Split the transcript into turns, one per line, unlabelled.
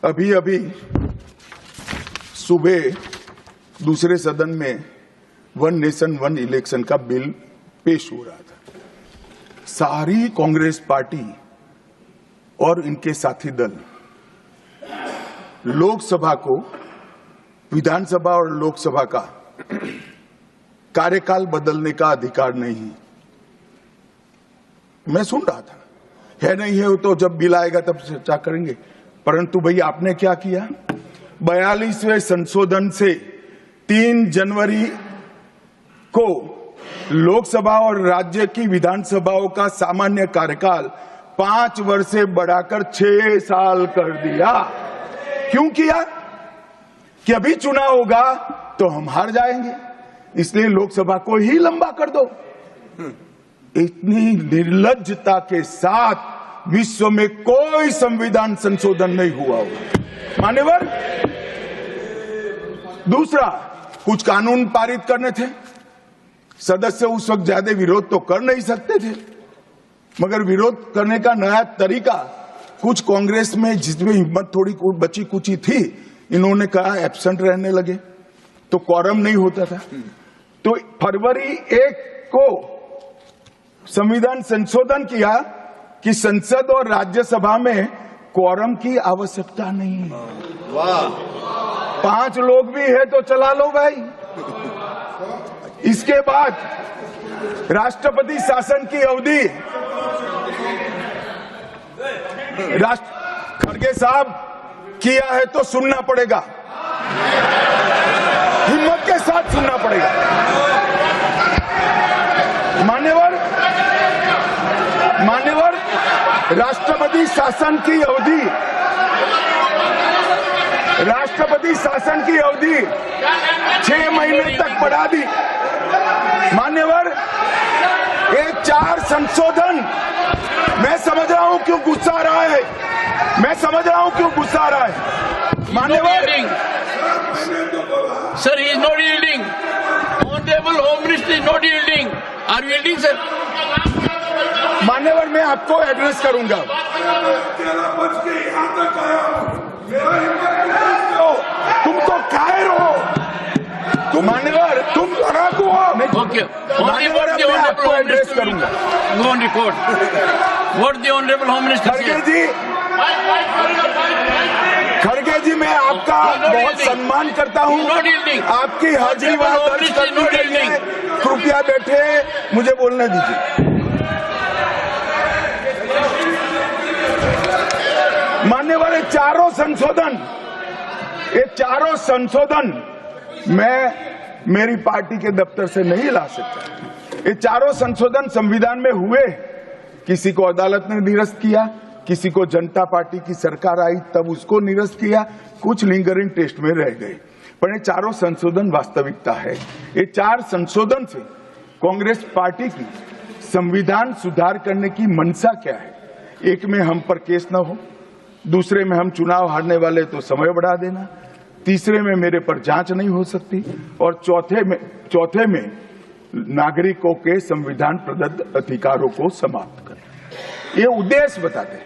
अभी अभी सुबह दूसरे सदन में वन नेशन वन इलेक्शन का बिल पेश हो रहा था। सारी कांग्रेस पार्टी और इनके साथी दल लोकसभा को, विधानसभा और लोकसभा का कार्यकाल बदलने का अधिकार नहीं। मैं सुन रहा था, है नहीं है तो जब बिल आएगा तब चर्चा करेंगे। परंतु भाई आपने क्या किया? 42वें संशोधन से 3 जनवरी को लोकसभा और राज्य की विधानसभाओं का सामान्य कार्यकाल 5 वर्ष से बढ़ाकर 6 साल कर दिया। क्यों किया? कि अभी चुनाव होगा तो हम हार जाएंगे, इसलिए लोकसभा को ही लंबा कर दो। इतनी निर्लज्जता के साथ विश्व में कोई संविधान संशोधन नहीं हुआ होगा। मान्यवर, दूसरा, कुछ कानून पारित करने थे। सदस्य उस वक्त ज्यादा विरोध तो कर नहीं सकते थे, मगर विरोध करने का नया तरीका कुछ कांग्रेस में, जिसमें हिम्मत थोड़ी बची कुची थी, इन्होंने कहा एब्सेंट रहने लगे तो क्वारम नहीं होता था। तो फरवरी 1 को संविधान संशोधन किया कि संसद और राज्यसभा में क्वारम की आवश्यकता नहीं। वाह! 5 लोग भी है तो चला लो भाई। इसके बाद राष्ट्रपति शासन की अवधि, खड़गे साहब किया है तो सुनना पड़ेगा, हिम्मत के साथ सुनना पड़ेगा। मान्यवर, राष्ट्रपति शासन की अवधि 6 महीने तक बढ़ा दी। मान्यवर, ये 4 संशोधन, मैं समझ रहा हूं क्यों गुस्सा आ रहा है, मान्यवर।
Sir, he is not yielding. Honorable Home Minister is not yielding. Are you yielding, sir?
मान्यवर, मैं आपको एड्रेस करूंगा। तुम तो कायर हो, मान्यवर, तुम लड़ाकू हो।
Okay.
मान्यवर, मैं आपको एड्रेस करूंगा।
Go on record. What the Honorable Home Minister said.
खड़गे जी, मैं आपका बहुत सम्मान करता हूं। आपकी हाजिरी वहां दर्ज कर दी गई है। कृपया बैठे, मुझे बोलने दीजिए। मान्यवर, ये चारों संशोधन मैं मेरी पार्टी के दफ्तर से नहीं ला सकता। ये चारों संशोधन संविधान में हुए, किसी को अदालत ने निरस्त किया, किसी को जनता पार्टी की सरकार आई तब उसको निरस्त किया, कुछ लिंगरिंग टेस्ट में रह गए, पर ये चारों संशोधन वास्तविकता है। ये 4 संशोधन से कांग्रेस पार्टी की संविधान सुधार करने की मंशा क्या है? एक में हम पर केस न हो, दूसरे में हम चुनाव हारने वाले तो समय बढ़ा देना, तीसरे में मेरे पर जांच नहीं हो सकती, और चौथे में नागरिकों के संविधान प्रदत्त अधिकारों को समाप्त करना। ये उद्देश्य बताते हैं।